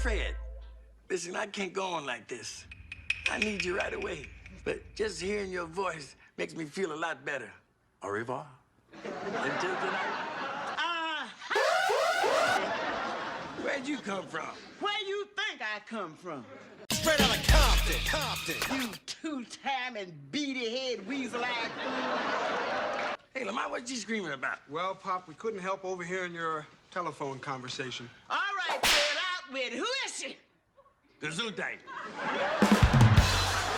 Fred, listen, I can't go on like this. I need you right away. But just hearing your voice makes me feel a lot better. Au revoir. Until tonight. Where'd you come from? Where you think I come from? Straight out of Compton. You two-timing, beady-head, weasel-eyed fool. Hey, Lamar, what's you screaming about? Well, Pop, we couldn't help overhearing your telephone conversation. All right, Fred, out with it. Who is she? The Zootite.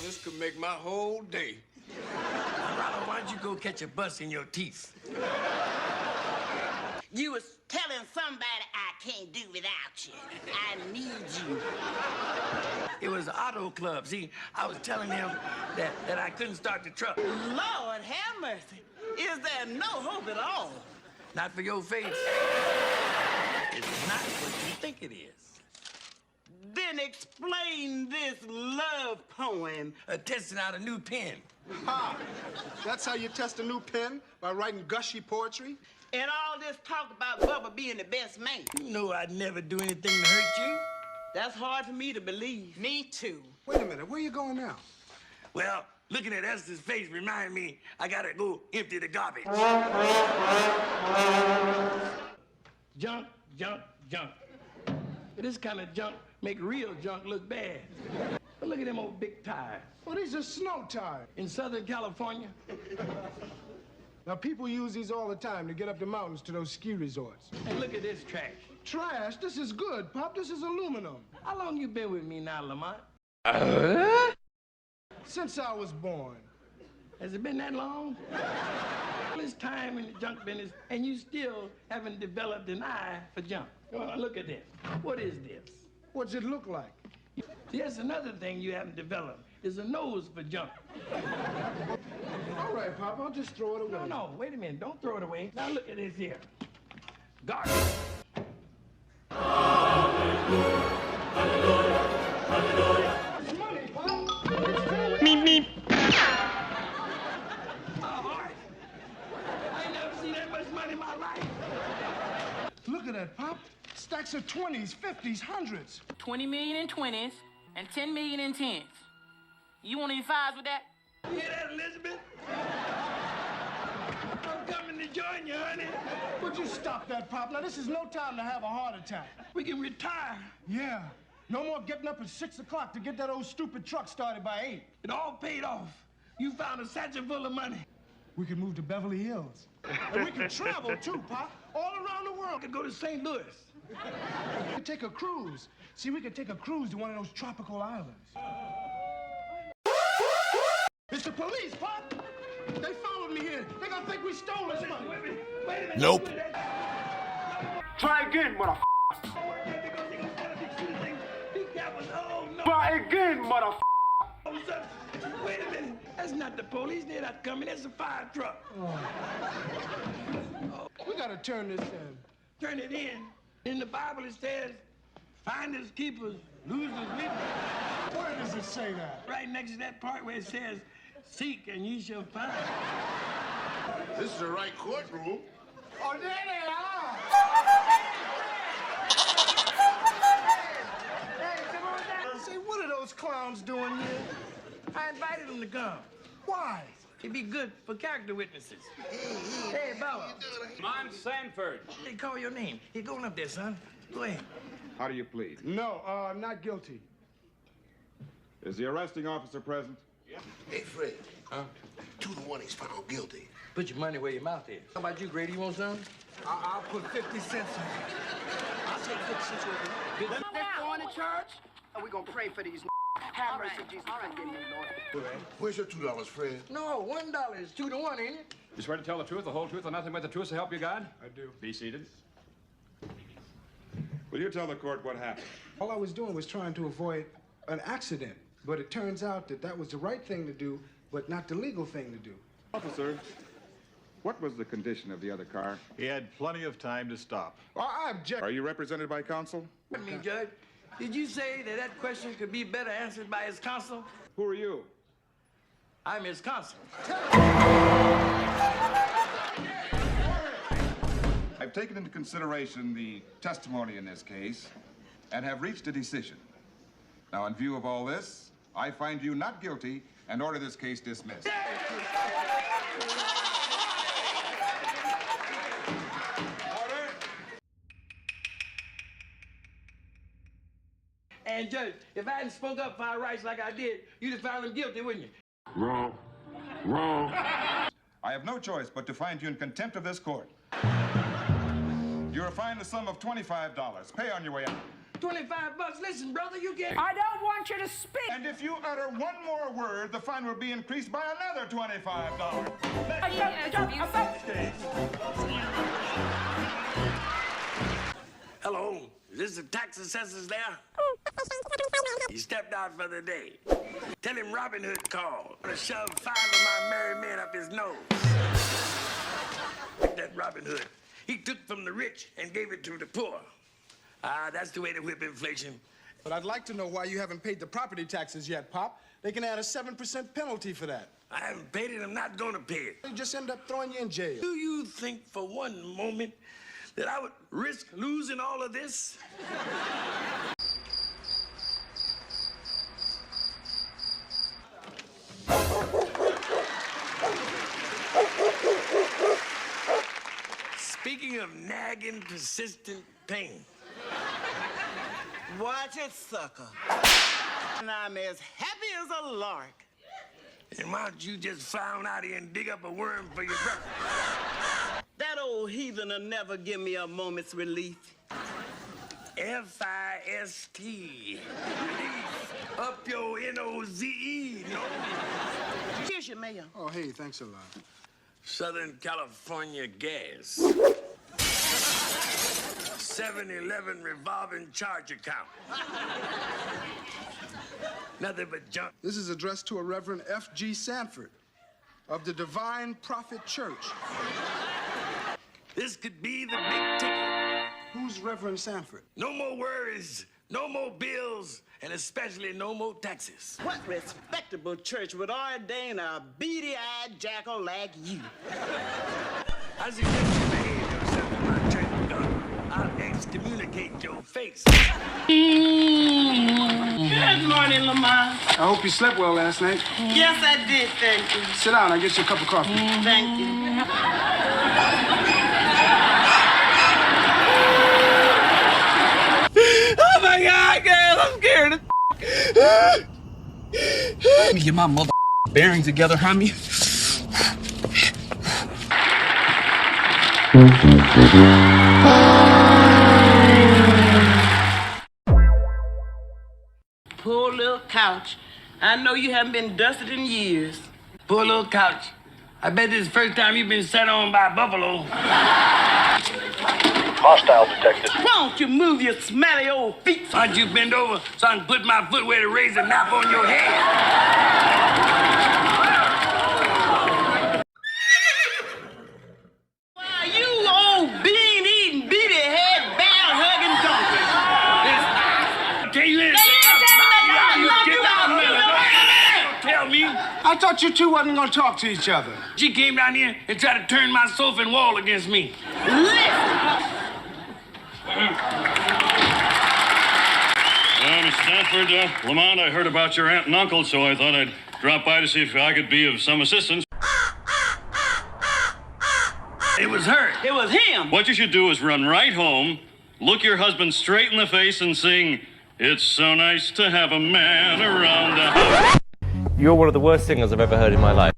This could make my whole day. Rollo, why don't you go catch a bus in your teeth? You was telling somebody I can't do without you. I need you. It was the auto club. See, I was telling them that I couldn't start the truck. Lord have mercy. Is there no hope at all? Not for your face. It's not what you think it is. Then explain this love poem. Testing out a new pen. Ha! That's how you test a new pen? By writing gushy poetry? And all this talk about Bubba being the best man. You know I'd never do anything to hurt you. That's hard for me to believe. Me too. Wait a minute, where you going now? Well, looking at Esther's face remind me I gotta go empty the garbage. Junk, junk, junk. This kind of junk make real junk look bad. But look at them old big tires. Well, these are snow tires. In Southern California. Now, people use these all the time to get up the mountains to those ski resorts. And look at this trash. Trash? This is good, Pop. This is aluminum. How long you been with me now, Lamont? Since I was born. Has it been that long? All this time in the junk business, and you still haven't developed an eye for junk. Well, look at this. What is this? What's it look like? Yes, another thing you haven't developed is a nose for junk. All right, Pop, I'll just throw it away. No, wait a minute. Don't throw it away. Now look at this here. Garbage. It's money, Pop. Meep, meep. All right. I ain't never seen that much money in my life. Look at that, Pop. Stacks of 20s, 50s, 100s. 20 million in 20s and 10 million in 10s. You want any fives with that? You hear that, Elizabeth? I'm coming to join you, honey. Would you stop that, Pop? Now, this is no time to have a heart attack. We can retire. Yeah. No more getting up at 6 o'clock to get that old stupid truck started by 8. It all paid off. You found a satchel full of money. We could move to Beverly Hills. And we could travel, too, Pop. All around the world. We could go to St. Louis. We could take a cruise. See, we could take a cruise to one of those tropical islands. It's the police, Pop! They followed me here. They're gonna think we stole this money. Wait a minute. Nope. Try again, motherfucker. Try again, motherfucker. Wait a minute. That's not the police. They're not coming. That's a fire truck. We gotta turn this in. Turn it in. In the Bible it says, finders, keepers, losers, weepers. Where does it say that? Right next to that part where it says, seek and ye shall find. This is the right courtroom. Oh, there they are! Say, what are those clowns doing here? I invited them to come. Why? It'd be good for character witnesses. Hey, Bella. I'm Sanford. Hey, call your name. Here, go on up there, son. Go ahead. How do you plead? No, not guilty. Is the arresting officer present? Hey, Fred. 2 to 1, he's found guilty. Put your money where your mouth is. How about you, Grady? You want some? I'll put 50 cents in. I'll take 50 cents with you. Let's go into church, and we're going to pray for these Have mercy, Jesus. Forgive me, Lord. Where's your $2, Fred? No, $1 is 2 to 1, ain't it? You swear to tell the truth, the whole truth, and nothing but the truth to help you, God? I do. Be seated. Will you tell the court what happened? All I was doing was trying to avoid an accident, but it turns out that that was the right thing to do, but not the legal thing to do. Officer, what was the condition of the other car? He had plenty of time to stop. I object. Are you represented by counsel? Pardon me, Judge. Did you say that that question could be better answered by his counsel? Who are you? I'm his counsel. I've taken into consideration the testimony in this case, and have reached a decision. Now, in view of all this, I find you not guilty and order this case dismissed. And Judge, if I hadn't spoke up for our rights like I did, you'd have found him guilty, wouldn't you? Wrong. Wrong. I have no choice but to find you in contempt of this court. You are fined the sum of $25. Pay on your way out. $25? Listen, brother, you get... I don't want you to speak. And if you utter one more word, the fine will be increased by another $25. Hello, is this the tax assessors there? He stepped out for the day. Tell him Robin Hood called. I'm gonna shove 5 of my merry men up his nose. That Robin Hood. He took from the rich and gave it to the poor. That's the way to whip inflation. But I'd like to know why you haven't paid the property taxes yet, Pop. They can add a 7% penalty for that. I haven't paid it, I'm not gonna pay it. They just end up throwing you in jail. Do you think for one moment that I would risk losing all of this? Speaking of nagging, persistent pain. Watch it, sucker. And I'm as happy as a lark. And why don't you just fly on out here and dig up a worm for your breakfast? That old heathen'll never give me a moment's relief. F-I-S-T. Relief. Up your N-O-Z-E, no? Here's your mail. Oh, hey, thanks a lot. Southern California gas. 7-Eleven revolving charge account. Nothing but junk. This is addressed to a Reverend F.G. Sanford of the Divine Prophet Church. This could be the big ticket. Who's Reverend Sanford? No more worries, no more bills, and especially no more taxes. What respectable church would ordain a beady-eyed jackal like you? I suggest you behave yourself in my church, because I'll excommunicate your face. Good morning, Lamar. I hope you slept well last night. Yes, I did, thank you. Sit down, I'll get you a cup of coffee. Thank you. Oh my God, girl, I'm scared. Let me get my mother bearings together, homie. Poor little couch. I know you haven't been dusted in years. Poor little couch. I bet this is the first time you've been sat on by a buffalo. Hostile detected. Why don't you move your smelly old feet? Why don't you bend over so I can put my foot where the razor nap on your head? Why, you old bean-eating, beady-head, bell-hugging donkey. I'll tell you anything. Tell me. I thought you two wasn't gonna talk to each other. She came down here and tried to turn my sofa and wall against me. Mr. Sanford, Lamont, I heard about your aunt and uncle, so I thought I'd drop by to see if I could be of some assistance. It was her. It was him. What you should do is run right home, look your husband straight in the face and sing, "It's so nice to have a man around the house." You're one of the worst singers I've ever heard in my life.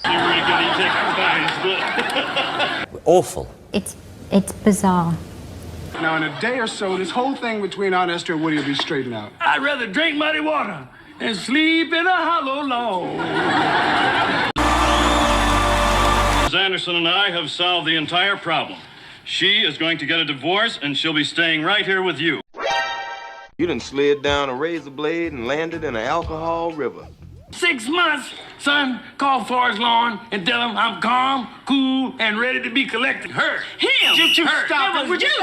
You really couldn't take your Awful. It's bizarre. Now, in a day or so, this whole thing between Aunt Esther and Woody will be straightened out. I'd rather drink muddy water and sleep in a hollow log. Ms. Anderson and I have solved the entire problem. She is going to get a divorce, and she'll be staying right here with you. You done slid down a razor blade and landed in an alcohol river. 6 months, son, call Forrest Lawn and tell him I'm calm, cool, and ready to be collected. Her. Him. Her. Stop it. Would you?